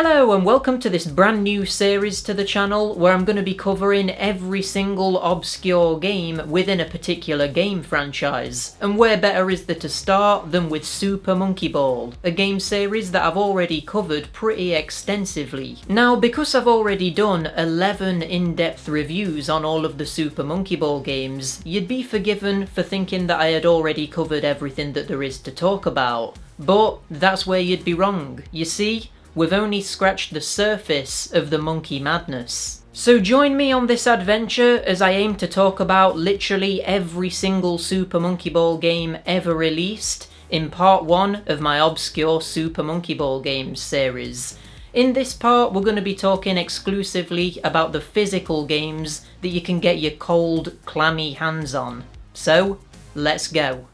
Hello and welcome to this brand new series to the channel where I'm going to be covering every single obscure game within a particular game franchise. And where better is there to start than with Super Monkey Ball, a game series that I've already covered pretty extensively. Now, because I've already done 11 in-depth reviews on all of the Super Monkey Ball games, you'd be forgiven for thinking that I had already covered everything that there is to talk about. But that's where you'd be wrong. You see, we've only scratched the surface of the monkey madness. So join me on this adventure as I aim to talk about literally every single Super Monkey Ball game ever released in part 1 of my obscure Super Monkey Ball games series. In this part, we're going to be talking exclusively about the physical games that you can get your cold, clammy hands on. So, let's go.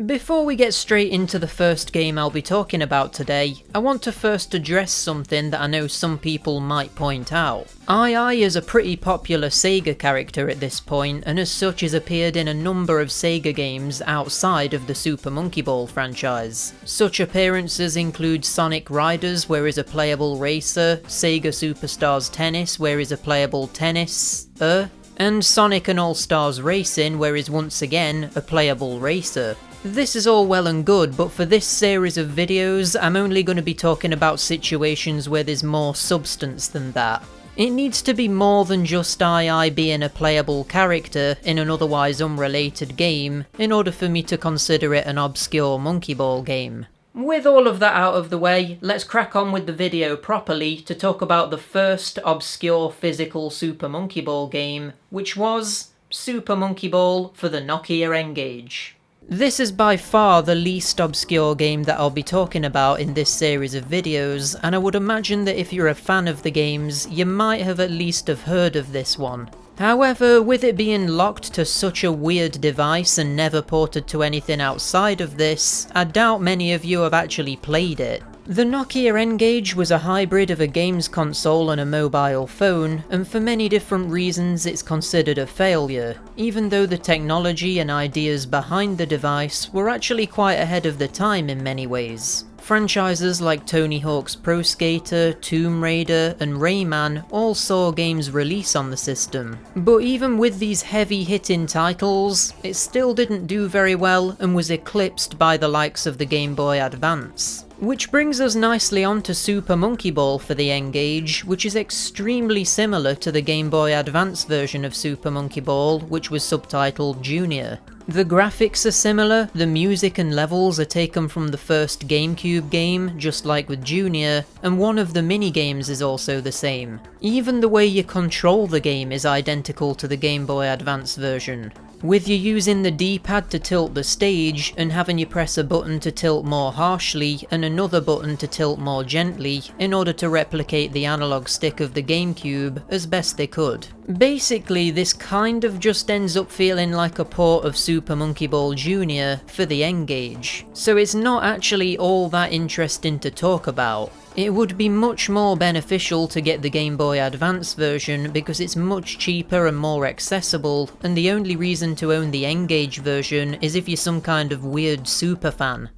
Before we get straight into the first game I'll be talking about today, I want to first address something that I know some people might point out. AiAi is a pretty popular Sega character at this point, and as such has appeared in a number of Sega games outside of the Super Monkey Ball franchise. Such appearances include Sonic Riders, where he's a playable racer, Sega Superstars Tennis, where he's a playable tennis-er, and Sonic and All-Stars Racing, where he's once again a playable racer. This is all well and good, but for this series of videos, I'm only going to be talking about situations where there's more substance than that. It needs to be more than just AiAi being a playable character in an otherwise unrelated game in order for me to consider it an obscure Monkey Ball game. With all of that out of the way, let's crack on with the video properly to talk about the first obscure physical Super Monkey Ball game, which was Super Monkey Ball for the Nokia N-Gage. This is by far the least obscure game that I'll be talking about in this series of videos, and I would imagine that if you're a fan of the games, you might have at least have heard of this one. However, with it being locked to such a weird device and never ported to anything outside of this, I doubt many of you have actually played it. The Nokia N-Gage was a hybrid of a games console and a mobile phone, and for many different reasons it's considered a failure, even though the technology and ideas behind the device were actually quite ahead of the time in many ways. Franchises like Tony Hawk's Pro Skater, Tomb Raider, and Rayman all saw games release on the system. But even with these heavy-hitting titles, it still didn't do very well and was eclipsed by the likes of the Game Boy Advance. Which brings us nicely on to Super Monkey Ball for the N-Gage, which is extremely similar to the Game Boy Advance version of Super Monkey Ball, which was subtitled Junior. The graphics are similar, the music and levels are taken from the first GameCube game, just like with Junior, and one of the minigames is also the same. Even the way you control the game is identical to the Game Boy Advance version, with you using the D-pad to tilt the stage, and having you press a button to tilt more harshly and another button to tilt more gently in order to replicate the analog stick of the GameCube as best they could. Basically, this kind of just ends up feeling like a port of Super Monkey Ball Jr. for the N-Gage, so it's not actually all that interesting to talk about. It would be much more beneficial to get the Game Boy Advance version because it's much cheaper and more accessible, and the only reason to own the N-Gage version is if you're some kind of weird super fan.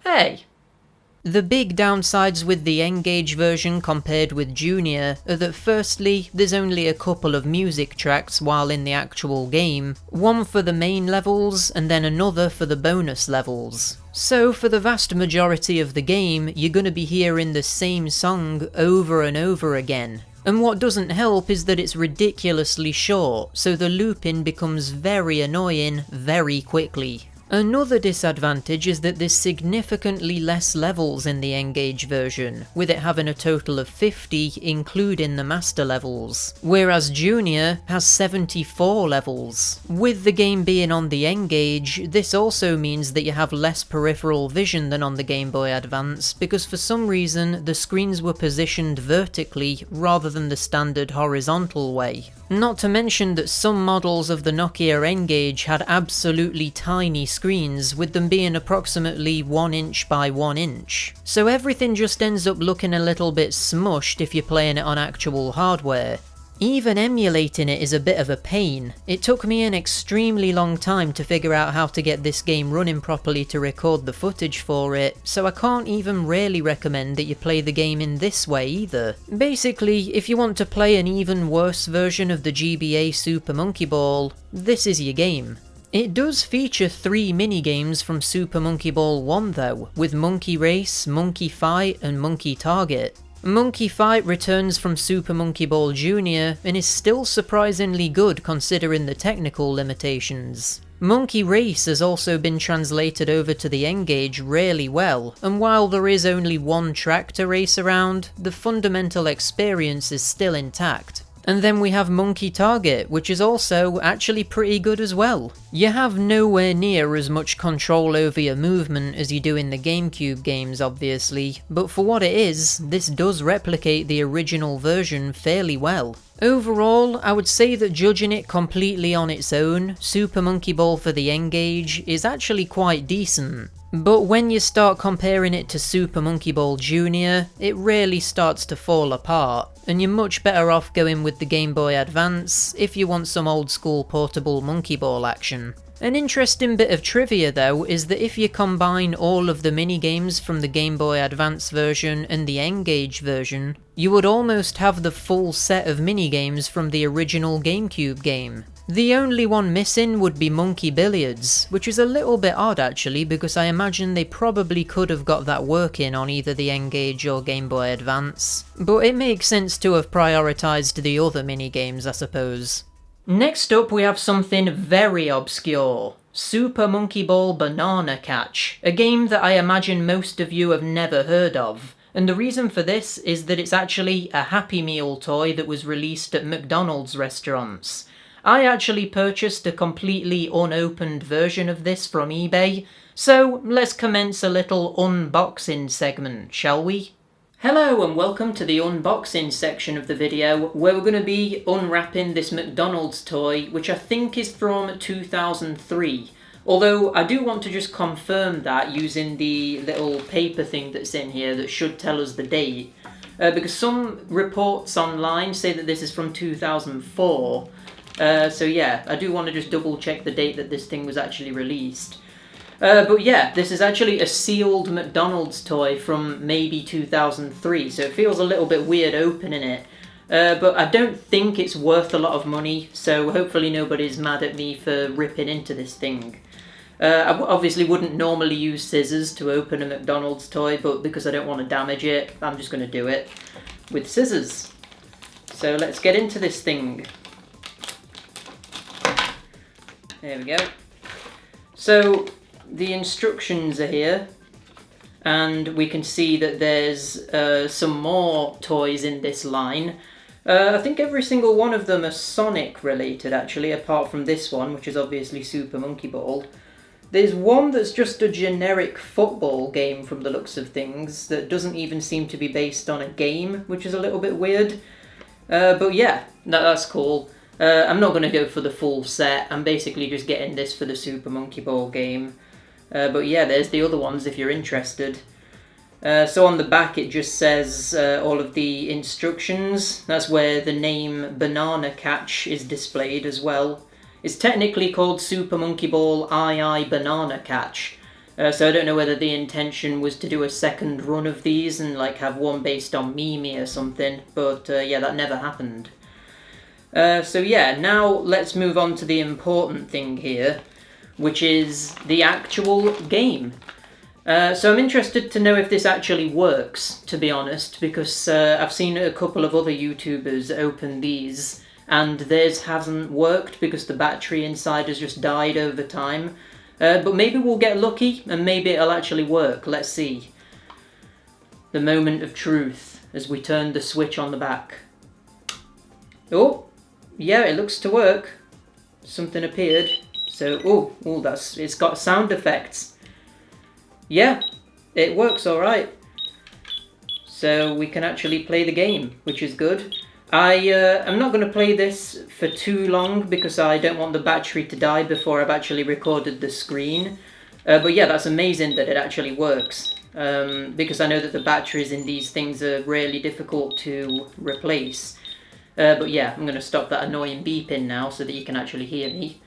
Hey! The big downsides with the N-Gage version compared with Junior are that firstly, there's only a couple of music tracks while in the actual game, one for the main levels and then another for the bonus levels. So for the vast majority of the game, you're going to be hearing the same song over and over again. And what doesn't help is that it's ridiculously short, so the looping becomes very annoying very quickly. Another disadvantage is that there's significantly less levels in the N-Gage version, with it having a total of 50 including the master levels, whereas Junior has 74 levels. With the game being on the N-Gage, this also means that you have less peripheral vision than on the Game Boy Advance, because for some reason the screens were positioned vertically rather than the standard horizontal way. Not to mention that some models of the Nokia N-Gage had absolutely tiny screens, with them being approximately 1 inch by 1 inch. So everything just ends up looking a little bit smushed if you're playing it on actual hardware. Even emulating it is a bit of a pain. It took me an extremely long time to figure out how to get this game running properly to record the footage for it, so I can't even really recommend that you play the game in this way either. Basically, if you want to play an even worse version of the GBA Super Monkey Ball, this is your game. It does feature 3 minigames from Super Monkey Ball 1 though, with Monkey Race, Monkey Fight and Monkey Target. Monkey Fight returns from Super Monkey Ball Jr. and is still surprisingly good considering the technical limitations. Monkey Race has also been translated over to the N-Gage really well, and while there is only one track to race around, the fundamental experience is still intact. And then we have Monkey Target, which is also actually pretty good as well. You have nowhere near as much control over your movement as you do in the GameCube games obviously, but for what it is, this does replicate the original version fairly well. Overall, I would say that judging it completely on its own, Super Monkey Ball for the N-Gage is actually quite decent. But when you start comparing it to Super Monkey Ball Jr., it really starts to fall apart, and you're much better off going with the Game Boy Advance if you want some old school portable monkey ball action. An interesting bit of trivia though is that if you combine all of the minigames from the Game Boy Advance version and the N-Gage version, you would almost have the full set of minigames from the original GameCube game. The only one missing would be Monkey Billiards, which is a little bit odd actually because I imagine they probably could have got that working on either the N-Gage or Game Boy Advance. But it makes sense to have prioritised the other minigames I suppose. Next up we have something very obscure. Super Monkey Ball Banana Catch, a game that I imagine most of you have never heard of. And the reason for this is that it's actually a Happy Meal toy that was released at McDonald's restaurants. I actually purchased a completely unopened version of this from eBay, so let's commence a little unboxing segment, shall we? Hello and welcome to the unboxing section of the video, where we're going to be unwrapping this McDonald's toy, which I think is from 2003. Although I do want to just confirm that using the little paper thing that's in here that should tell us the date. Because some reports online say that this is from 2004. So yeah, I do want to just double check the date that this thing was actually released. But yeah, this is actually a sealed McDonald's toy from maybe 2003, so it feels a little bit weird opening it. But I don't think it's worth a lot of money, so hopefully nobody's mad at me for ripping into this thing. I obviously wouldn't normally use scissors to open a McDonald's toy, but because I don't want to damage it, I'm just going to do it with scissors. So let's get into this thing. There we go. So the instructions are here, and we can see that there's some more toys in this line. I think every single one of them are Sonic related actually, apart from this one, which is obviously Super Monkey Ball. There's one that's just a generic football game from the looks of things, that doesn't even seem to be based on a game, which is a little bit weird. But yeah, that's cool. I'm not going to go for the full set, I'm basically just getting this for the Super Monkey Ball game. But yeah, there's the other ones if you're interested. So on the back it just says all of the instructions. That's where the name Banana Catch is displayed as well. It's technically called Super Monkey Ball AiAi Banana Catch. So I don't know whether the intention was to do a second run of these and like have one based on Mimi or something, but yeah, that never happened. So yeah, now let's move on to the important thing here, which is the actual game. So I'm interested to know if this actually works, to be honest, because I've seen a couple of other YouTubers open these, and theirs hasn't worked because the battery inside has just died over time. But maybe we'll get lucky, and maybe it'll actually work. Let's see. The moment of truth, as we turn the switch on the back. Oh, yeah, it looks to work. Something appeared. So, it's got sound effects. Yeah, it works alright. So we can actually play the game, which is good. I'm not going to play this for too long because I don't want the battery to die before I've actually recorded the screen. But yeah, that's amazing that it actually works. Because I know that the batteries in these things are really difficult to replace. But yeah, I'm going to stop that annoying beeping now so that you can actually hear me.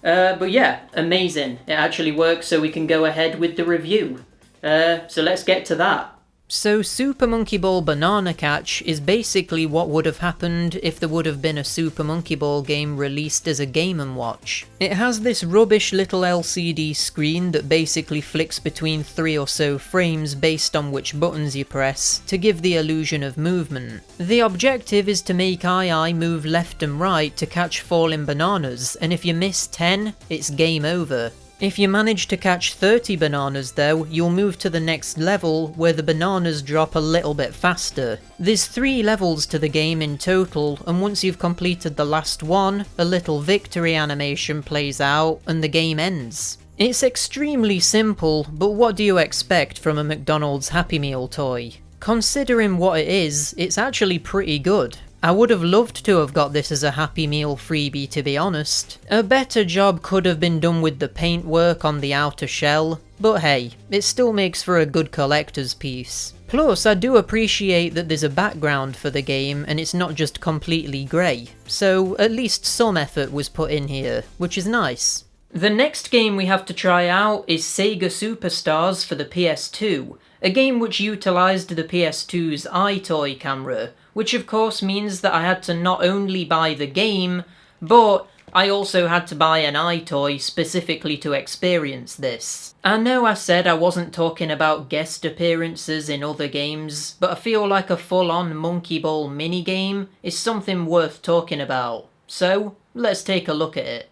But yeah, amazing. It actually works, so we can go ahead with the review. So let's get to that. So Super Monkey Ball Banana Catch is basically what would have happened if there would have been a Super Monkey Ball game released as a Game & Watch. It has this rubbish little LCD screen that basically flicks between 3 or so frames based on which buttons you press to give the illusion of movement. The objective is to make AiAi move left and right to catch falling bananas, and if you miss 10, it's game over. If you manage to catch 30 bananas though, you'll move to the next level where the bananas drop a little bit faster. There's 3 levels to the game in total, and once you've completed the last one, a little victory animation plays out and the game ends. It's extremely simple, but what do you expect from a McDonald's Happy Meal toy? Considering what it is, it's actually pretty good. I would have loved to have got this as a Happy Meal freebie, to be honest. A better job could have been done with the paintwork on the outer shell, but hey, it still makes for a good collector's piece. Plus, I do appreciate that there's a background for the game and it's not just completely grey, so at least some effort was put in here, which is nice. The next game we have to try out is Sega Superstars for the PS2, a game which utilised the PS2's iToy camera, which of course means that I had to not only buy the game, but I also had to buy an iToy specifically to experience this. I know I said I wasn't talking about guest appearances in other games, but I feel like a full-on Monkey Ball minigame is something worth talking about. So, let's take a look at it.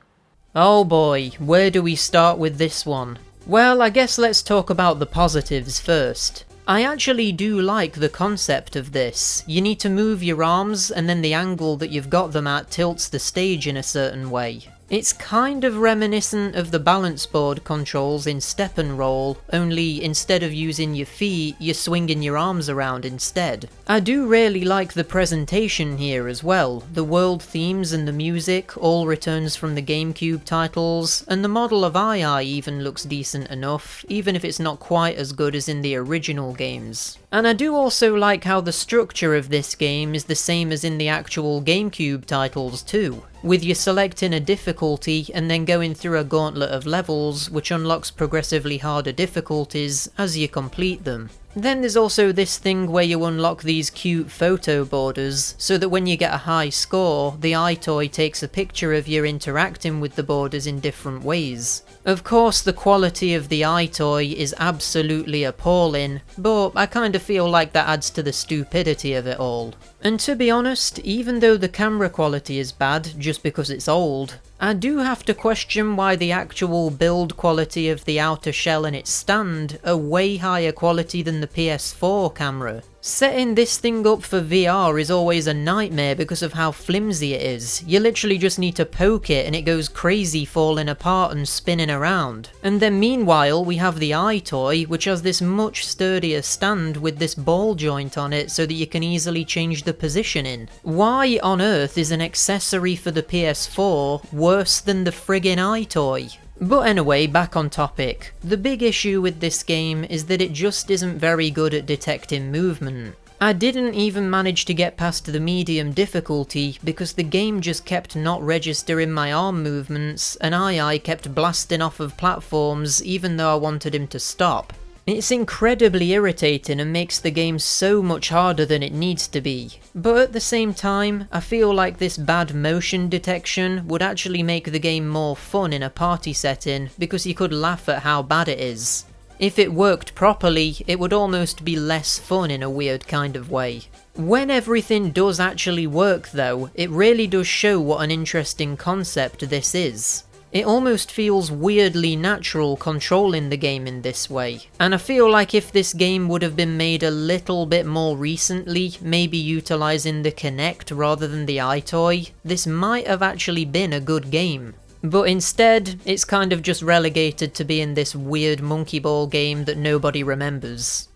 Oh boy, where do we start with this one? Well, I guess let's talk about the positives first. I actually do like the concept of this. You need to move your arms and then the angle that you've got them at tilts the stage in a certain way. It's kind of reminiscent of the balance board controls in Step and Roll, only instead of using your feet, you're swinging your arms around instead. I do really like the presentation here as well. The world themes and the music all returns from the GameCube titles, and the model of AiAi even looks decent enough, even if it's not quite as good as in the original games. And I do also like how the structure of this game is the same as in the actual GameCube titles too, with you selecting a difficulty and then going through a gauntlet of levels which unlocks progressively harder difficulties as you complete them. Then there's also this thing where you unlock these cute photo borders, so that when you get a high score, the iToy takes a picture of you interacting with the borders in different ways. Of course, the quality of the iToy is absolutely appalling, but I kind of feel like that adds to the stupidity of it all. And to be honest, even though the camera quality is bad just because it's old, I do have to question why the actual build quality of the outer shell and its stand are way higher quality than the PS4 camera. Setting this thing up for VR is always a nightmare because of how flimsy it is. You literally just need to poke it and it goes crazy falling apart and spinning around. And then meanwhile we have the iToy, which has this much sturdier stand with this ball joint on it so that you can easily change the positioning. Why on earth is an accessory for the PS4 worse than the friggin' iToy? But anyway, back on topic. The big issue with this game is that it just isn't very good at detecting movement. I didn't even manage to get past the medium difficulty because the game just kept not registering my arm movements and AiAi kept blasting off of platforms even though I wanted him to stop. It's incredibly irritating and makes the game so much harder than it needs to be. But at the same time, I feel like this bad motion detection would actually make the game more fun in a party setting because you could laugh at how bad it is. If it worked properly, it would almost be less fun in a weird kind of way. When everything does actually work though, it really does show what an interesting concept this is. It almost feels weirdly natural controlling the game in this way, and I feel like if this game would have been made a little bit more recently, maybe utilising the Kinect rather than the iToy, this might have actually been a good game. But instead, it's kind of just relegated to being this weird monkey ball game that nobody remembers.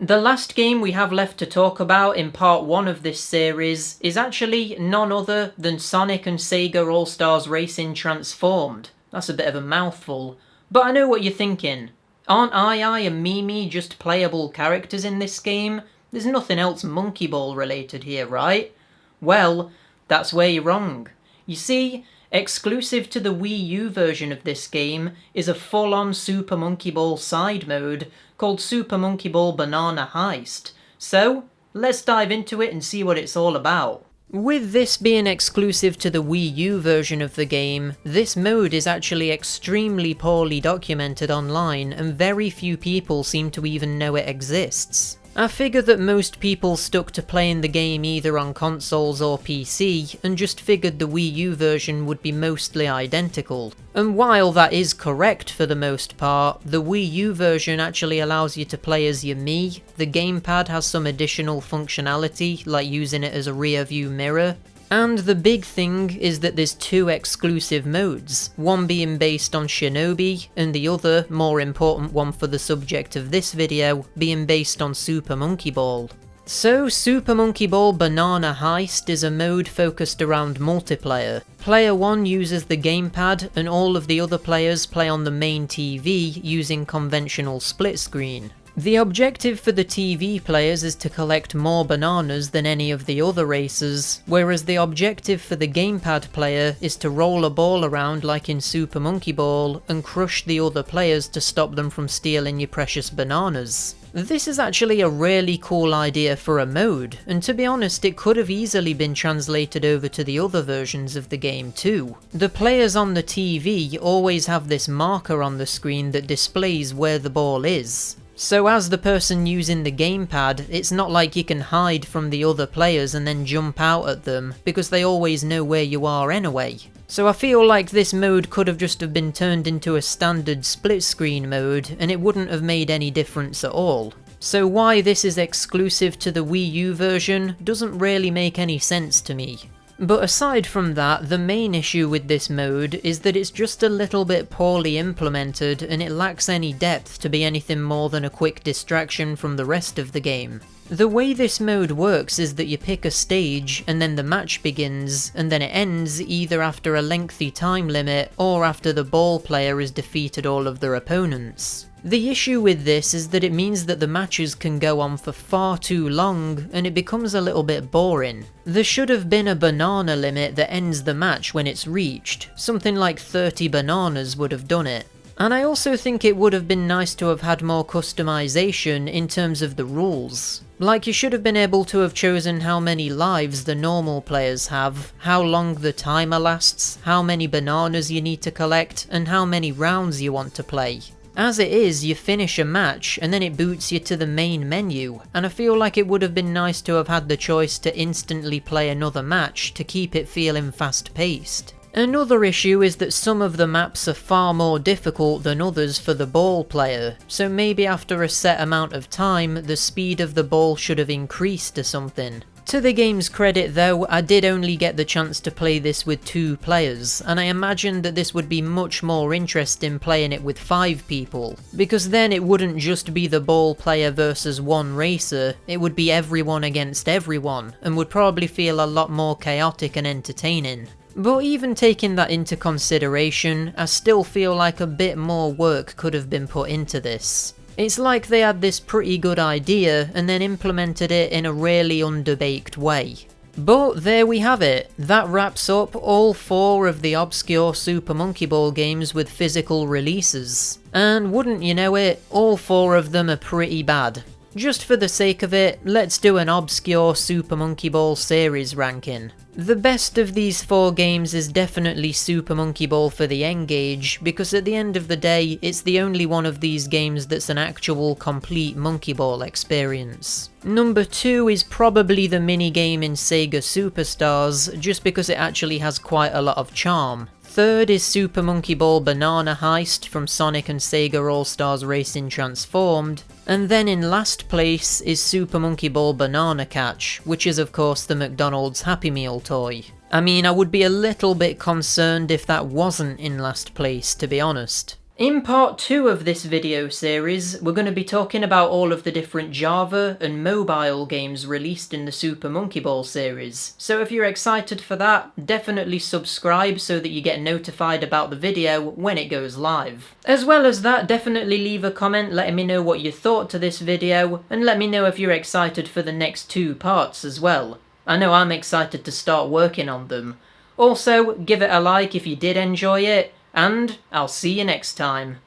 The last game we have left to talk about in part 1 of this series is actually none other than Sonic and Sega All-Stars Racing Transformed. That's a bit of a mouthful, but I know what you're thinking. Aren't AiAi and Mimi just playable characters in this game? There's nothing else Monkey Ball related here, right? Well, that's where you're wrong. You see, exclusive to the Wii U version of this game is a full-on Super Monkey Ball side mode called Super Monkey Ball Banana Heist. So, let's dive into it and see what it's all about. With this being exclusive to the Wii U version of the game, this mode is actually extremely poorly documented online and very few people seem to even know it exists. I figure that most people stuck to playing the game either on consoles or PC, and just figured the Wii U version would be mostly identical. And while that is correct for the most part, the Wii U version actually allows you to play as your Mii, the gamepad has some additional functionality, like using it as a rear view mirror. And the big thing is that there's two exclusive modes, one being based on Shinobi, and the other, more important one for the subject of this video, being based on Super Monkey Ball. So, Super Monkey Ball Banana Heist is a mode focused around multiplayer. Player 1 uses the gamepad, and all of the other players play on the main TV using conventional split screen. The objective for the TV players is to collect more bananas than any of the other racers, whereas the objective for the gamepad player is to roll a ball around like in Super Monkey Ball and crush the other players to stop them from stealing your precious bananas. This is actually a really cool idea for a mode, and to be honest it could have easily been translated over to the other versions of the game too. The players on the TV always have this marker on the screen that displays where the ball is. So as the person using the gamepad, it's not like you can hide from the other players and then jump out at them, because they always know where you are anyway. So I feel like this mode could have just been turned into a standard split screen mode, and it wouldn't have made any difference at all. So why this is exclusive to the Wii U version doesn't really make any sense to me. But aside from that, the main issue with this mode is that it's just a little bit poorly implemented and it lacks any depth to be anything more than a quick distraction from the rest of the game. The way this mode works is that you pick a stage and then the match begins, and then it ends either after a lengthy time limit or after the ball player has defeated all of their opponents. The issue with this is that it means that the matches can go on for far too long and it becomes a little bit boring. There should have been a banana limit that ends the match when it's reached, something like 30 bananas would have done it. And I also think it would have been nice to have had more customization in terms of the rules. Like, you should have been able to have chosen how many lives the normal players have, how long the timer lasts, how many bananas you need to collect, and how many rounds you want to play. As it is, you finish a match and then it boots you to the main menu, and I feel like it would have been nice to have had the choice to instantly play another match to keep it feeling fast-paced. Another issue is that some of the maps are far more difficult than others for the ball player, so maybe after a set amount of time, the speed of the ball should have increased or something. To the game's credit though, I did only get the chance to play this with 2 players, and I imagined that this would be much more interesting playing it with 5 people, because then it wouldn't just be the ball player versus one racer, it would be everyone against everyone, and would probably feel a lot more chaotic and entertaining. But even taking that into consideration, I still feel like a bit more work could have been put into this. It's like they had this pretty good idea and then implemented it in a really underbaked way. But there we have it. That wraps up all 4 of the obscure Super Monkey Ball games with physical releases. And wouldn't you know it, all 4 of them are pretty bad. Just for the sake of it, let's do an obscure Super Monkey Ball series ranking. The best of these 4 games is definitely Super Monkey Ball for the N-Gage, because at the end of the day, it's the only one of these games that's an actual complete Monkey Ball experience. Number 2 is probably the minigame in Sega Superstars, just because it actually has quite a lot of charm. Third is Super Monkey Ball Banana Heist from Sonic and Sega All-Stars Racing Transformed. And then in last place is Super Monkey Ball Banana Catch, which is of course the McDonald's Happy Meal toy. I mean, I would be a little bit concerned if that wasn't in last place, to be honest. In part 2 of this video series, we're going to be talking about all of the different Java and mobile games released in the Super Monkey Ball series. So if you're excited for that, definitely subscribe so that you get notified about the video when it goes live. As well as that, definitely leave a comment letting me know what you thought to this video, and let me know if you're excited for the next 2 parts as well. I know I'm excited to start working on them. Also, give it a like if you did enjoy it, and I'll see you next time.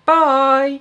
Bye!